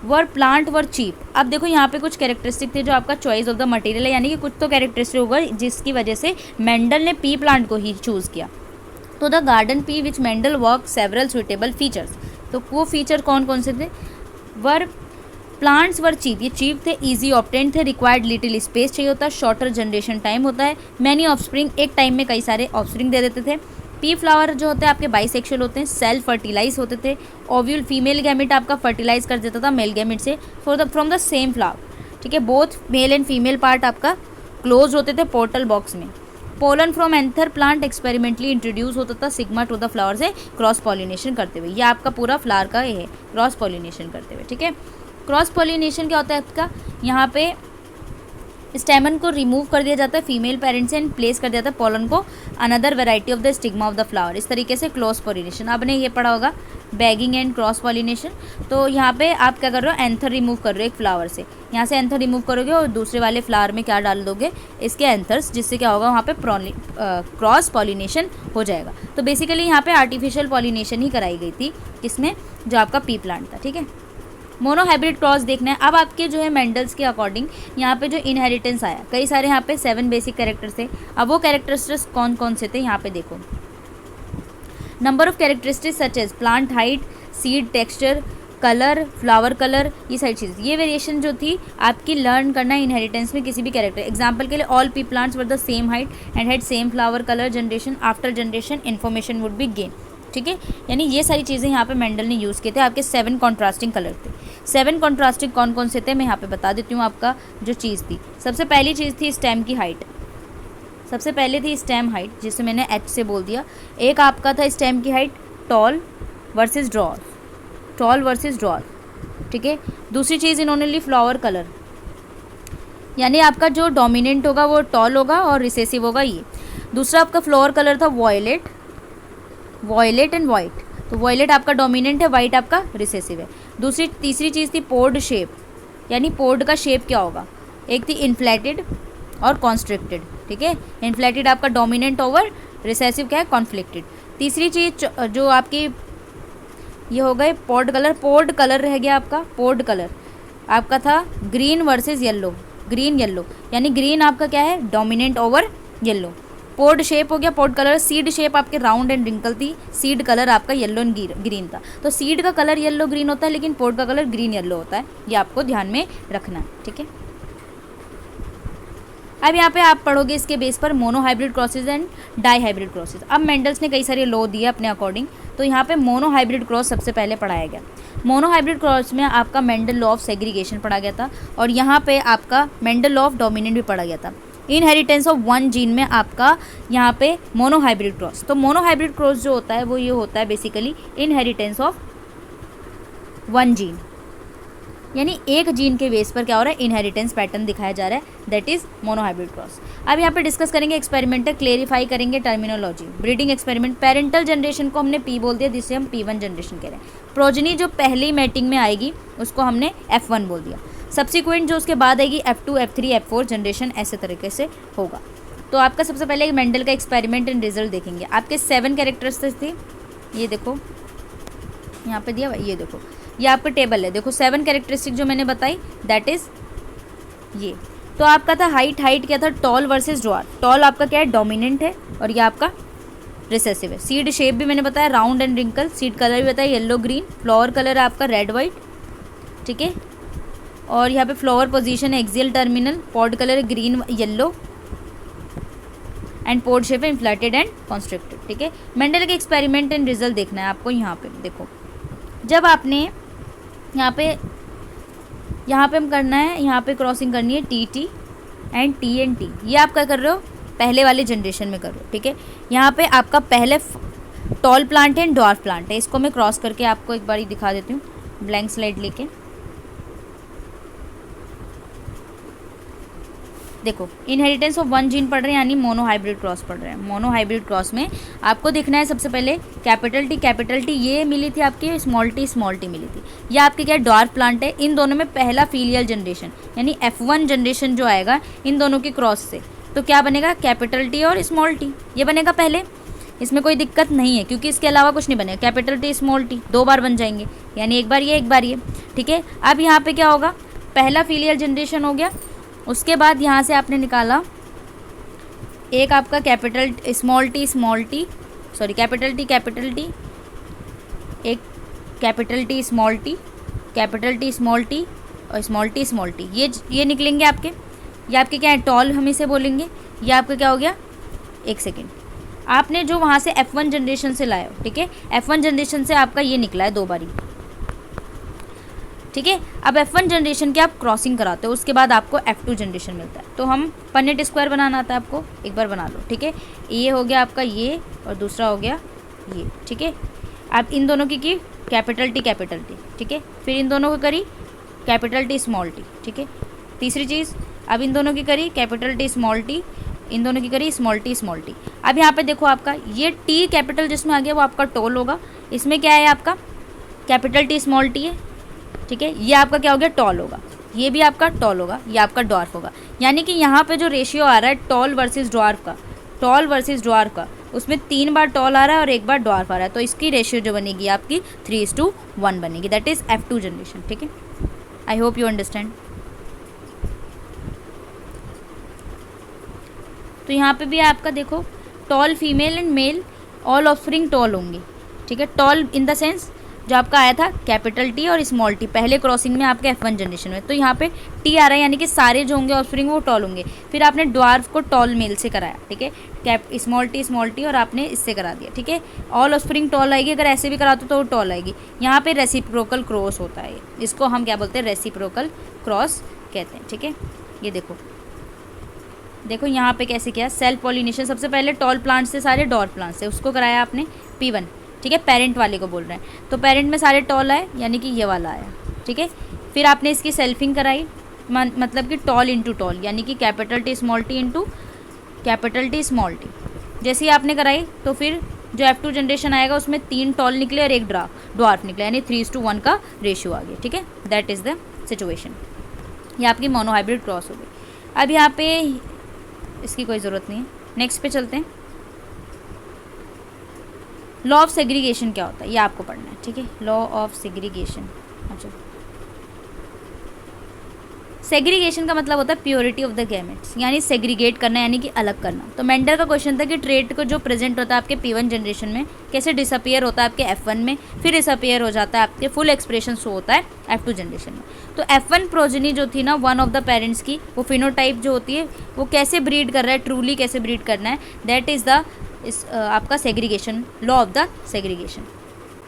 वर प्लांट वर चीप। अब देखो यहाँ पे कुछ कैरेक्टरिस्टिक थे जो आपका चॉइस ऑफ द मटेरियल है, यानी कि कुछ तो कैरेक्टरिस्टिक होगा जिसकी वजह से मेंडल ने पी प्लांट को ही चूज़ किया। तो the garden P which Mendel work several suitable features, तो वो फीचर कौन कौन से थे, वर प्लांट्स वर चीप, ये चीप थे, इजी ऑप्टेन थे, रिक्वायर्ड लिटिल स्पेस चाहिए होता है, शॉर्टर जनरेशन टाइम होता है, मैनी ऑफस्प्रिंग, एक टाइम में कई सारे ऑफस्प्रिंग दे देते थे। पी फ्लावर जो होते हैं आपके बाइसेक्सुअल होते हैं, सेल्फ फर्टिलाइज होते थे, ओव्यूल फीमेल गैमेट आपका फर्टिलाइज कर देता था मेल गैमेट से फ्रॉम द सेम फ्लावर, ठीक है। Both male and female part आपका क्लोज होते थे पोर्टल बॉक्स में। Pollen from anther plant experimentally introduce होता था सिग्मा टू द फ्लावर से क्रॉस पॉलिनेशन करते हुए। ये आपका पूरा फ्लावर का ये है, क्रॉस पॉलिनेशन करते हुए, ठीक है। क्रॉस पॉलिनेशन क्या होता है आपका, यहाँ पे स्टेमन को रिमूव कर दिया जाता है फीमेल पेरेंट से एंड प्लेस कर दिया जाता है पोलन को another variety of the stigma of the flower. इस तरीके से क्रॉस पॉलिनेशन आपने ये पढ़ा होगा, बैगिंग एंड क्रॉस पॉलिनेशन। तो यहाँ पे आप क्या कर रहे हो, एंथर रिमूव कर रहे हो एक फ्लावर से, यहाँ से एंथर रिमूव करोगे और दूसरे वाले फ्लावर में क्या डाल दोगे, इसके एंथर्स, जिससे क्या होगा वहाँ पे क्रॉस पॉलिनेशन हो जाएगा। तो बेसिकली यहाँ पे आर्टिफिशियल पॉलिनेशन ही कराई गई थी, किसमें, जो आपका पी प्लांट था, ठीक है। मोनोहाइब्रिड क्रॉस देखना है। अब आपके जो है मेंडल्स के अकॉर्डिंग यहाँ पे जो इनहेरिटेंस आया, कई सारे यहाँ पे 7 बेसिक कैरेक्टर्स थे। अब वो कैरेक्टरिस्टिक्स कौन कौन से थे यहाँ पे देखो, number of characteristics such as plant height, seed texture, colour, flower colour, ये सारी चीज़, ये वेरिएशन जो थी आपकी लर्न करना है इनहेरिटेंस में किसी भी कैरेक्टर। एग्जाम्पल के लिए all P plants were the same height and had same flower colour, generation after generation information would be gain, ठीक है। यानी ये सारी चीज़ें यहाँ पे मेंडल ने यूज़ किए थे। आपके 7 कॉन्ट्रास्टिंग कलर थे। 7 कॉन्ट्रास्टिंग कौन कौन से थे मैं यहाँ पे बता देती हूँ। आपका जो चीज़ थी, सबसे पहली चीज़ थी स्टेम की हाइट, सबसे पहले थी स्टेम हाइट, जिसे मैंने एच से बोल दिया। एक आपका था स्टेम की height tall versus dwarf, tall versus dwarf, ठीक है। दूसरी चीज़ इन्होंने ली फ्लावर कलर, यानी आपका जो डोमिनेंट होगा वो टॉल होगा और रिसेसिव होगा ये। दूसरा आपका फ्लावर कलर था वॉयलेट, वॉयलेट एंड वाइट। तो वॉयलेट आपका डोमिनेंट है, वाइट आपका रिसेसिव है। तीसरी चीज़ थी पोर्ड शेप, यानी पोर्ड का शेप क्या होगा, एक थी इन्फ्लेटेड और कॉन्स्ट्रिक्टेड, ठीक है। इन्फ्लेटेड आपका डोमिनेंट ओवर, रिसेसिव क्या है, कॉन्फ्लिक्टेड। तीसरी चीज़ जो आपकी ये हो गए पोर्ड कलर रह गया आपका। पोर्ड कलर आपका था green versus yellow, green yellow, यानी ग्रीन आपका क्या है, dominant over yellow. Pod shape हो गया, पोर्ड कलर। सीड शेप आपके राउंड एंड रिंकल थी, सीड कलर आपका येलो एंड ग्रीन था। तो सीड का कलर येलो ग्रीन होता है, लेकिन पोर्ड का कलर ग्रीन येलो होता है, ये आपको ध्यान में रखना है, ठीक है। अब यहाँ पे आप पढ़ोगे इसके बेस पर mono hybrid crosses and di hybrid crosses. अब मेंडल्स ने कई सारे लॉ दिए अपने अकॉर्डिंग, तो यहाँ पे मोनो हाइब्रिड क्रॉस सबसे पहले पढ़ाया गया। मोनो हाइब्रिड क्रॉस में आपका मेंडल लॉ ऑफ सेग्रीगेशन पढ़ा गया था, और यहाँ पे आपका मेंडल लॉ ऑफ डोमिनेंट भी पढ़ा गया था। इनहेरिटेंस ऑफ वन जीन में आपका यहाँ पे मोनो हाइब्रिड क्रॉस। तो मोनो हाइब्रिड क्रॉस जो होता है वो ये होता है basically inheritance of one gene, यानी एक जीन के बेस पर क्या हो रहा है, इनहेरिटेंस पैटर्न दिखाया जा रहा है, that is mono hybrid cross. अब यहाँ पे डिस्कस करेंगे एक्सपेरिमेंट, क्लेरिफाई करेंगे terminology. Breeding experiment, parental generation को हमने पी बोल दिया, जिससे हम P1 जनरेशन कह रहे हैं। प्रोजनी जो पहली मैटिंग में आएगी उसको हमने F1 बोल दिया। सब्सिक्वेंट जो उसके बाद आएगी F2, F3, F4 जनरेशन, ऐसे तरीके से होगा। तो आपका सबसे पहले मेंडल का एक्सपेरिमेंट एंड रिजल्ट देखेंगे। आपके 7 कैरेक्टरिस्टिक्स थे, ये देखो यहाँ पे दिया, ये देखो ये आपका टेबल है, देखो 7 कैरेक्टरिस्टिक जो मैंने बताई, दैट इज़ ये। तो आपका था हाइट क्या था, टॉल वर्सेस ड्वार्फ। टॉल आपका क्या है, डोमिनेंट है, और ये आपका रिसेसिव है। सीड शेप भी मैंने बताया round and wrinkle. Seed colour भी बताया येलो ग्रीन। फ्लावर कलर है आपका रेड वाइट, ठीक है। और यहाँ पे फ्लावर पोजीशन है एक्सियल टर्मिनल। पॉड कलर है green yellow, and pod shape है इन्फ्लेटेड एंड कॉन्स्ट्रिक्टेड, ठीक है। मेंडल के एक्सपेरिमेंट एंड रिजल्ट देखना है आपको। यहाँ पे देखो, जब आपने यहाँ पे हम करना है, यहाँ पे क्रॉसिंग करनी है TT एंड TNT। ये आप क्या कर रहे हो, पहले वाले जनरेशन में कर रहे हो, ठीक है। यहाँ पे आपका पहले टॉल प्लांट है, ड्वार्फ प्लांट है। इसको मैं क्रॉस करके आपको एक बार दिखा देती हूँ, ब्लैंक स्लाइड लेके। देखो इनहेरिटेंस ऑफ वन जीन पढ़ रहे हैं, यानी मोनो हाइब्रिड क्रॉस पढ़ रहे हैं। मोनो हाइब्रिड क्रॉस में आपको देखना है सबसे पहले कैपिटल टी ये मिली थी आपकी, स्मॉल टी मिली थी। ये आपके क्या ड्वार्फ प्लांट है। इन दोनों में पहला फीलियल जनरेशन यानी F1 जनरेशन जो आएगा इन दोनों की क्रॉस से, तो क्या बनेगा, कैपिटल टी और स्मॉल टी, ये बनेगा पहले। इसमें कोई दिक्कत नहीं है, क्योंकि इसके अलावा कुछ नहीं बनेगा। कैपिटल टी स्मॉल टी 2 बार बन जाएंगे, यानी एक बार ये, ठीक है। अब यहाँ पे क्या होगा, पहला फीलियल जनरेशन हो गया। उसके बाद यहाँ से आपने निकाला एक आपका कैपिटल टी, एक कैपिटल टी स्मॉल टी और स्मॉल टी, ये निकलेंगे आपके। ये आपके क्या है, टॉल हम इसे बोलेंगे। ये आपका क्या हो गया, एक सेकेंड, आपने जो वहाँ से F1 जनरेशन से लाया हो, ठीक है। F1 जनरेशन से आपका ये निकला है 2 बारी, ठीक है। अब F1 जनरेशन की आप क्रॉसिंग कराते हो, उसके बाद आपको F2 जनरेशन मिलता है। तो हम पन्नेट स्क्वायर बनाना आता है आपको, एक बार बना लो, ठीक है। ये हो गया आपका ये, और दूसरा हो गया ये, ठीक है। अब इन दोनों की कैपिटल टी, ठीक है। फिर इन दोनों को करी कैपिटल टी स्मॉल टी, ठीक है। तीसरी चीज़, अब इन दोनों की करी कैपिटल टी स्मॉल टी, इन दोनों की करी स्मॉल टी। अब यहाँ पे देखो आपका ये टी कैपिटल जिसमें आ गया वो आपका टॉल होगा। इसमें क्या है आपका कैपिटल टी स्मॉल टी है, ठीक है। ये आपका क्या हो गया, टॉल होगा। ये भी आपका टॉल होगा, ये आपका ड्वार्फ होगा। यानी कि यहाँ पे जो रेशियो आ रहा है टॉल वर्सेस ड्वार्फ का, उसमें 3 बार टॉल आ रहा है और 1 बार ड्वार्फ आ रहा है। तो इसकी रेशियो जो बनेगी आपकी 3:1 बनेगी, दैट इज़ F2 जनरेशन, ठीक है। I hope you understand. तो यहाँ पे भी आपका देखो tall female and male, all offspring tall होंगे, ठीक है। टॉल इन द सेंस जो आपका आया था कैपिटल टी और स्मॉल टी पहले क्रॉसिंग में आपके F1 जनरेशन में, तो यहाँ पे टी आ रहा है, यानी कि सारे जो होंगे ऑफस्प्रिंग वो टॉल होंगे। फिर आपने ड्वार्फ को टॉल मेल से कराया, ठीक है, स्मॉल टी और आपने इससे करा दिया, ठीक है। ऑल ऑफस्प्रिंग टॉल आएगी, अगर ऐसे भी कराते तो वो टॉल आएगी। यहाँ पे रेसिप्रोकल क्रॉस होता है, इसको हम क्या बोलते हैं, रेसिप्रोकल क्रॉस कहते हैं, ठीक है। ये देखो यहाँ पे कैसे किया, सेल्फ पॉलिनेशन। सबसे पहले टॉल प्लांट से सारे डॉर्फ प्लांट से उसको कराया आपने P1, ठीक है, पेरेंट वाले को बोल रहे हैं। तो पेरेंट में सारे टॉल आए, यानी कि ये वाला आया, ठीक है। फिर आपने इसकी सेल्फिंग कराई, मतलब कि टॉल इंटू टॉल, यानी कि capital T small T into capital T small T. जैसे ही आपने कराई तो फिर जो F2 जनरेशन आएगा उसमें 3 टॉल निकले और एक ड्वार्फ निकला, यानी 3:1 का रेशियो आ गया, ठीक है। That is the situation. ये आपकी मोनोहाइब्रिड क्रॉस हो गई। अब यहाँ पे इसकी कोई ज़रूरत नहीं है, नेक्स्ट पे चलते हैं। लॉ ऑफ सेग्रीगेशन क्या होता है ये आपको पढ़ना है, ठीक है। लॉ ऑफ सेग्रीगेशन, अच्छा, सेग्रीगेशन का मतलब होता है प्योरिटी ऑफ द गैमेट्स, यानी सेग्रीगेट करना यानी कि अलग करना। तो मेंडल का क्वेश्चन था कि ट्रेट को जो प्रेजेंट होता है आपके P1 जनरेशन में कैसे डिसअपियर होता है आपके F1 में, फिर डिसअपियर हो जाता है आपके फुल एक्सप्रेशन शो होता है F2 जनरेशन में। तो F1 प्रोजेनी जो थी ना वन ऑफ द पेरेंट्स की, वो फिनोटाइप जो होती है वो कैसे ब्रीड कर रहा है, ट्रूली कैसे ब्रीड करना है, दैट इज़ द आपका segregation, law of the segregation.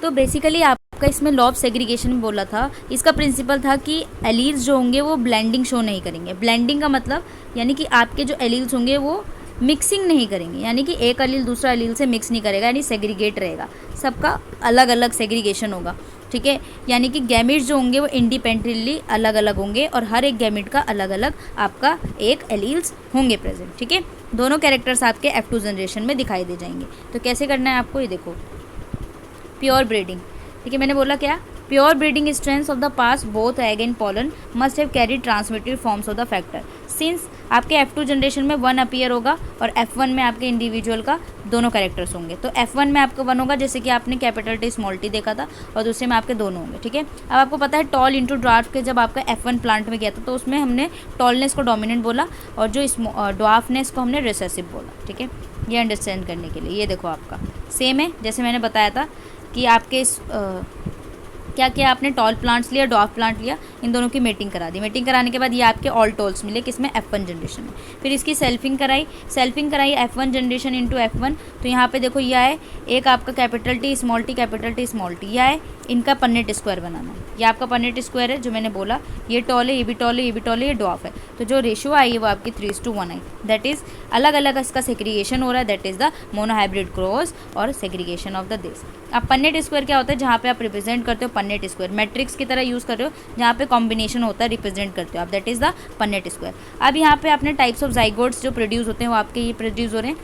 तो बेसिकली आपका इसमें लॉ ऑफ सेग्रीगेशन बोला था, इसका प्रिंसिपल था कि एलील्स जो होंगे वो ब्लेंडिंग शो नहीं करेंगे। ब्लेंडिंग का मतलब यानी कि आपके जो एलील्स होंगे वो मिक्सिंग नहीं करेंगे, यानी कि एक एलील दूसरा एलील से मिक्स नहीं करेगा, यानी सेग्रीगेट रहेगा, सबका अलग अलग सेग्रीगेशन होगा, ठीक है। यानी कि गैमेट्स जो होंगे वो इंडिपेंडेंटली अलग अलग होंगे और हर एक गैमेट का अलग अलग आपका एक एलील्स होंगे प्रेजेंट, ठीक है। दोनों कैरेक्टर्स आपके F2 जनरेशन में दिखाई दे जाएंगे। तो कैसे करना है आपको, ये देखो, प्योर ब्रीडिंग, ठीक है। मैंने बोला क्या, pure breeding strength of the pass both egg and pollen must have carry transmitted forms of the factor. Since आपके F2 जनरेशन में 1 अपीयर होगा और F1 में आपके इंडिविजुअल का दोनों कैरेक्टर्स होंगे। तो F1 में आपका 1 होगा, जैसे कि आपने कैपिटल टी स्मॉल टी देखा था, और दूसरे में आपके दोनों होंगे, ठीक है। अब आपको पता है टॉल इंटू ड्वार्फ के जब आपका F1 प्लांट में गया था तो उसमें हमने टॉलनेस को डोमिनेंट बोला और जो ड्वार्फनेस को हमने रिसेसिव बोला, ठीक है। ये अंडरस्टैंड करने के लिए ये देखो आपका सेम है, जैसे मैंने बताया था कि आपके क्या किया आपने, टॉल प्लांट्स लिया, डॉफ प्लांट लिया, इन दोनों की मेटिंग करा दी। मेटिंग कराने के बाद ये आपके ऑल टॉल्स मिले किसमें, F1 जनरेशन में। फिर इसकी सेल्फिंग कराई F1 जनरेशन इंटू F1। तो यहाँ पे देखो यह है एक आपका capital T small T capital T small T, यह है इनका पन्नेट स्क्वायर बनाना है। ये आपका पन्नेट स्क्वायर है जो मैंने बोला, ये टॉल है, ये भी टॉल है, ये भी टॉल है, ये डॉफ है। तो जो रेशियो आई है वो आपकी 3:1 आई, दैट इज़ अलग अलग इसका सेग्रीगेशन हो रहा है, that is the monohybrid cross और सेग्रीगेशन ऑफ द दिस। अब पन्नेट स्क्वायर क्या होता है, जहाँ पे आप रिप्रेजेंट करते हो पन्नेट स्क्वायर, मैट्रिक्स की तरह यूज़ कर रहे हो, जहाँ पे कॉम्बिनेशन होता है रिप्रेजेंट करते हो आप, that is the Punnett square. अब यहाँ पे आपने टाइप्स ऑफ जाइगोट्स जो प्रोड्यूस होते हैं वो आपके ये प्रोड्यूस हो रहे हैं,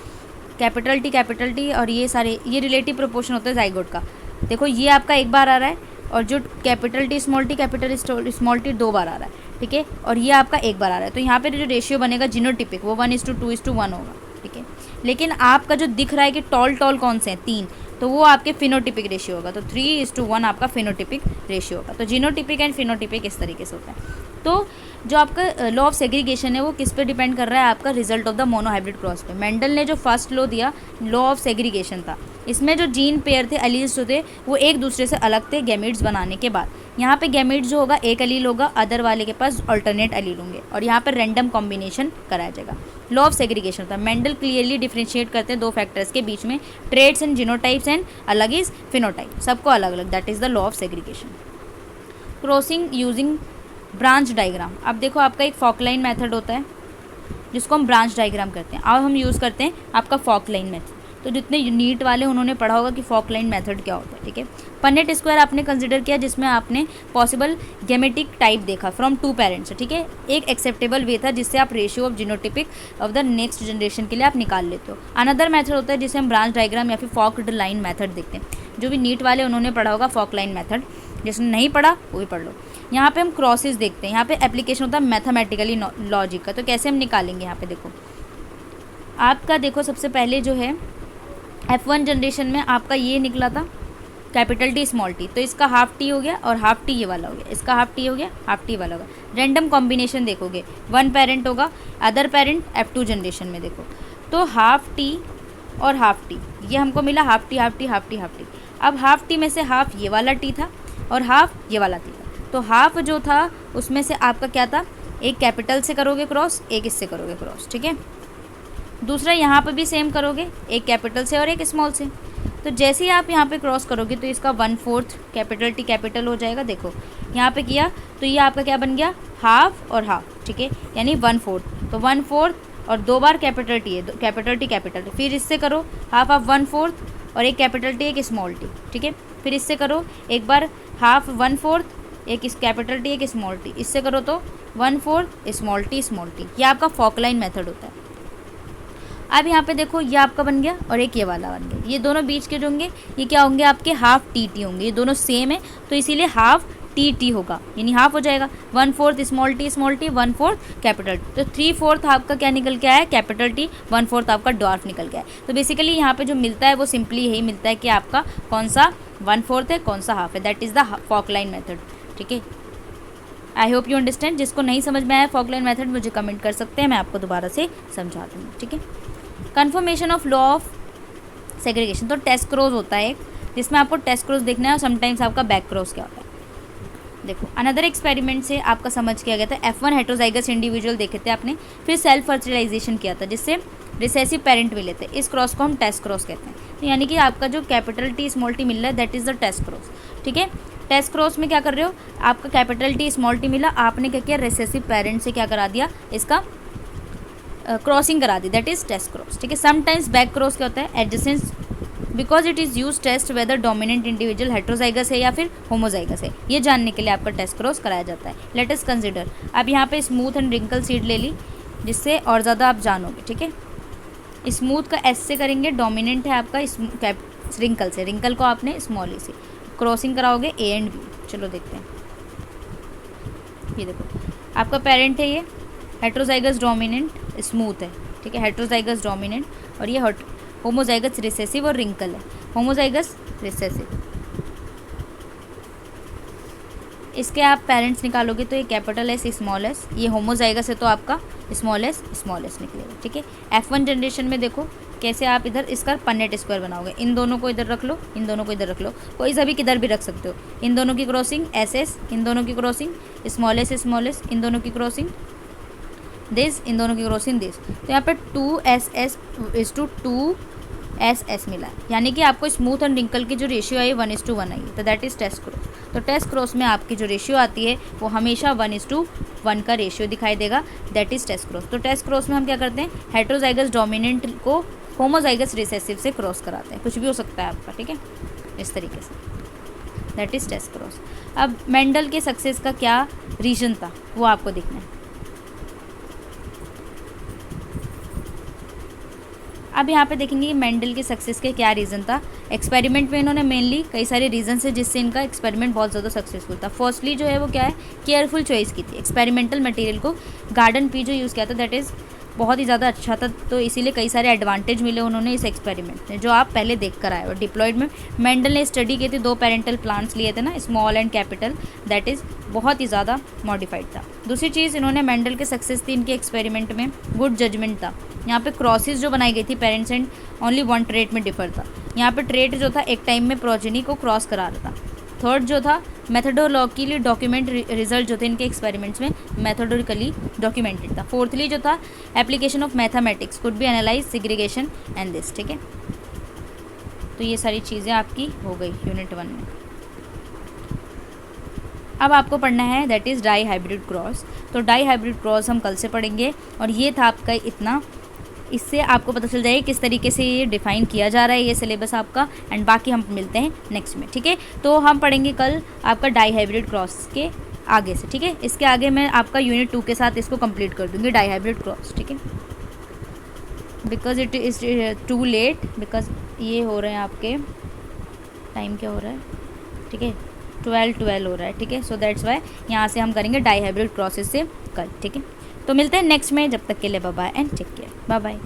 कैपिटल टी और ये सारे ये रिलेटिव प्रोपोर्शन होता है जाइगोट का। देखो ये आपका एक बार आ रहा है और जो capital T small T capital small T 2 बार आ रहा है, ठीक है, और ये आपका एक बार आ रहा है। तो यहाँ पे जो रेशियो बनेगा जीनोटिपिक वो 1:2:1 होगा, ठीक है। लेकिन आपका जो दिख रहा है कि टॉल कौन से हैं 3, तो वो आपके फिनोटिपिक रेशियो होगा, तो 3:1 आपका फिनोटिपिक रेशियो होगा। तो जीनोटिपिक एंड फिनोटिपिक इस तरीके से होता है। तो जो आपका लॉ ऑफ सेग्रीगेशन है वो किस पे डिपेंड कर रहा है, आपका result of the monohybrid cross पे। मेंडल ने जो फर्स्ट लॉ दिया लॉ ऑफ सेग्रीगेशन था, इसमें जो जीन पेयर थे एलील्स जो थे वो एक दूसरे से अलग थे गैमेट्स बनाने के बाद। यहाँ पे गैमेट्स जो होगा एक एलील होगा, अदर वाले के पास अल्टरनेट एलील होंगे और यहाँ पर रैंडम कॉम्बिनेशन कराया जाएगा। लॉ ऑफ सेग्रीगेशन था, मेंडल क्लियरली डिफ्रेंशिएट करते हैं 2 फैक्टर्स के बीच में, ट्रेट्स एंड जीनोटाइप्स एंड अलग इज फिनोटाइप, सबको अलग अलग, that is the law of segregation. Crossing using branch diagram. अब देखो आपका एक फॉकलाइन मेथड होता है जिसको हम ब्रांच डायग्राम करते हैं, अब हम यूज़ करते हैं आपका फॉकलाइन मेथड। तो जितने नीट वाले उन्होंने पढ़ा होगा कि फॉकलाइन मेथड क्या होता है, ठीक है। पन्नेट स्क्वायर आपने कंसिडर किया जिसमें आपने पॉसिबल गेमेटिक टाइप देखा फ्रॉम 2 पेरेंट्स, ठीक है। एक एक्सेप्टेबल वे था जिससे आप ratio of genotypic of the next generation के लिए आप निकाल लेते हो। अनदर मेथड होता है जिसे हम ब्रांच डायग्राम या फिर फॉक्ड लाइन मेथड देखते हैं। जो भी नीट वाले उन्होंने पढ़ा होगा फॉकलाइन मेथड, जिसने नहीं पढ़ा वो भी पढ़ लो। यहाँ पे हम क्रॉसेस देखते हैं, यहाँ पे एप्लीकेशन होता है मैथमेटिकली लॉजिक का। तो कैसे हम निकालेंगे, यहाँ पे देखो आपका, देखो सबसे पहले जो है F1 जनरेशन में आपका ये निकला था कैपिटल टी स्मॉल टी, तो इसका हाफ टी हो गया और हाफ टी ये वाला हो गया, इसका हाफ टी हो गया, हाफ टी वाला होगा। रैंडम कॉम्बिनेशन देखोगे 1 पेरेंट होगा, अदर पेरेंट F2 जनरेशन में देखो तो हाफ टी और हाफ टी, ये हमको मिला half T half T half T half T. अब हाफ टी में से हाफ ये वाला टी था और हाफ ये वाला टी था। तो हाफ जो था उसमें से आपका क्या था, एक कैपिटल से करोगे क्रॉस, एक इससे करोगे क्रॉस, ठीक है। दूसरा यहाँ पे भी सेम करोगे, एक कैपिटल से और एक स्मॉल से। तो जैसे ही आप यहाँ पे क्रॉस करोगे तो इसका 1/4 कैपिटल टी कैपिटल हो जाएगा। देखो यहाँ पे किया तो ये आपका क्या बन गया, हाफ और हाफ, ठीक है, यानी 1/4। तो 1/4 और 2 बार कैपिटल टी है, कैपिटल टी कैपिटल टी, फिर इससे करो हाफ ऑफ 1/4 और एक कैपिटल टी एक स्मॉल टी, ठीक है। फिर इससे करो एक बार हाफ 1/4 एक इस कैपिटल टी एक स्मॉल टी, इससे करो तो 1/4 स्मॉल टी। ये आपका फॉकलाइन मेथड होता है। अब यहाँ पे देखो ये आपका बन गया और एक ये वाला बन गया, ये दोनों बीच के जो होंगे ये क्या होंगे आपके हाफ टी टी होंगे, ये दोनों सेम है तो इसीलिए हाफ टी टी होगा, यानी हाफ हो जाएगा। 1/4 स्मॉल टी 1/4 कैपिटल टी, तो 3/4 आपका क्या निकल के आया है कैपिटल टी, 1/4 आपका डॉर्फ निकल गया है। तो बेसिकली यहाँ पे जो मिलता है वो सिंपली यही मिलता है कि आपका कौन सा 1/4 है कौन सा हाफ है, दैट इज़ द फॉकलाइन मेथड। ठीक है, आई होप यू अंडरस्टैंड। जिसको नहीं समझ में आया फॉकलाइन मेथड मुझे कमेंट कर सकते हैं, मैं आपको दोबारा से समझा दूँगी। ठीक है, confirmation of law of segregation, तो टेस्ट क्रॉस होता है एक, जिसमें आपको टेस्ट क्रॉस देखना है और समटाइम्स आपका बैक क्रॉस क्या होता है। देखो अनदर एक्सपेरिमेंट से आपका समझ किया गया था, F1 हेट्रोजाइगस इंडिविजुअल देखे थे आपने, फिर सेल्फ फर्टिलाइजेशन किया था जिससे रिसेसिव पेरेंट मिले थे, इस क्रॉस को हम टेस्ट क्रॉस कहते हैं। तो यानी कि आपका जो कैपिटल टी स्मॉल टी मिल रहा है that is the test cross. ठीक है, टेस्ट क्रॉस में क्या कर रहे हो, आपका कैपिटल टी स्मॉल टी मिला, आपने क्या किया रिसेसिव पेरेंट से क्या करा दिया, इसका क्रॉसिंग करा दी, दैट इज टेस्ट क्रॉस। ठीक है, समटाइम्स बैक क्रॉस क्या होता है एडजेसेंस, because it is use test whether dominant individual heterozygous है या फिर होमोजाइगस है, ये जानने के लिए आपका टेस्ट क्रॉस कराया जाता है। लेट अस कंसिडर, अब यहाँ पे स्मूथ एंड रिंकल सीड ले ली जिससे और ज़्यादा आप जानोगे। ठीक है, स्मूथ का एस से करेंगे, डोमिनेंट है आपका रिंकल से, रिंकल को आपने स्मॉल ई से क्रॉसिंग कराओगे ए एंड बी। चलो देखते हैं, ये देखो आपका पेरेंट है ये हेट्रोजाइगस डोमिनेंट स्मूथ है। ठीक है, हेट्रोजाइगस डोमिनेंट और ये होमोजाइगस रिसेसिव और रिंकल है, होमोजाइगस रिसेसिव। इसके आप पेरेंट्स निकालोगे तो ये कैपिटल एस स्मॉल एस, ये होमोजाइगस है तो आपका स्मॉल एस निकलेगा। ठीक है, F1 जनरेशन में देखो कैसे आप इधर इसका पन्नेट स्क्वायर बनाओगे, इन दोनों को इधर रख लो, इन दोनों को इधर रख लो, कोई सा भी किधर भी रख सकते हो, इन दोनों की क्रॉसिंग एस एस, इन दोनों की क्रॉसिंग स्मॉल एस, इन दोनों की क्रॉसिंग दिस, इन दोनों की क्रॉसिंग दिस। तो यहाँ पे 2SS इज टू 2SS मिला है, यानी कि आपको स्मूथ एंड रिंकल की जो रेशियो आई 1:1 आई है, तो दैट इज़ टेस्ट क्रॉस। तो टेस्ट क्रॉस में आपकी जो रेशियो आती है वो हमेशा 1:1 का रेशियो दिखाई देगा, दैट इज़ टेस्ट क्रॉस। तो टेस्ट क्रॉस में हम क्या करते हैं, हेट्रोजाइगस डोमिनेंट को होमोजाइगस रिसेसिव से क्रॉस कराते हैं, कुछ भी हो सकता है आपका। ठीक है, इस तरीके से, दैट इज़ टेस्ट क्रॉस। अब मेंडल के सक्सेस का क्या रीजन था वो आपको देखना है। अब यहाँ पे देखेंगे कि मेंडल के सक्सेस के क्या रीज़न था। एक्सपेरिमेंट में इन्होंने मेनली कई सारे रीजन है जिससे इनका एक्सपेरिमेंट बहुत ज़्यादा सक्सेसफुल था। फर्स्टली जो है वो क्या है, केयरफुल चॉइस की थी, एक्सपेरिमेंटल मटेरियल को गार्डन पी जो यूज़ किया था दैट इज़ बहुत ही ज़्यादा अच्छा था, तो इसीलिए कई सारे एडवांटेज मिले उन्होंने इस एक्सपेरिमेंट में जो आप पहले देख कर आए हो। डिप्लॉयड में मेंडल ने स्टडी की थी, 2 पेरेंटल प्लांट्स लिए थे ना, small and capital, that is बहुत ही ज़्यादा मॉडिफाइड था। दूसरी चीज़ इन्होंने मेंडल के सक्सेस थी इनके एक्सपेरिमेंट में गुड जजमेंट था। यहाँ पे क्रॉसेस जो बनाई गई थी पेरेंट्स एंड ओनली 1 ट्रेट में डिफर था। यहाँ पे ट्रेट जो था एक टाइम में प्रोजेनी को क्रॉस करा रहा था। थर्ड जो था मेथडोलॉजिकली डॉक्यूमेंट रिजल्ट जो थे इनके एक्सपेरिमेंट्स में मेथडोलॉजिकली डॉक्यूमेंटेड था। फोर्थली जो था application of mathematics could be analyse segregation and this. ठीक है, तो ये सारी चीज़ें आपकी हो गई यूनिट 1 में। अब आपको पढ़ना है that is di hybrid cross. तो डाई हाइब्रिड क्रॉस हम कल से पढ़ेंगे और ये था आपका इतना, इससे आपको पता चल जाएगा किस तरीके से ये डिफ़ाइन किया जा रहा है ये सिलेबस आपका, एंड बाकी हम मिलते हैं नेक्स्ट में। ठीक है, तो हम पढ़ेंगे कल आपका डाई हाइब्रिड क्रॉस के आगे से। ठीक है, इसके आगे मैं आपका यूनिट 2 के साथ इसको कंप्लीट कर दूँगी डाई हाइब्रिड क्रॉस। ठीक है, because it is too late, because ये हो रहे हैं आपके टाइम क्या हो रहा है, ठीक है 12 हो रहा है। ठीक है, सो दैट्स वाई यहाँ से हम करेंगे डाई हाइब्रिड क्रॉसेस से कल। ठीक है, तो मिलते हैं नेक्स्ट में, जब तक के लिए bye bye and take care, bye bye.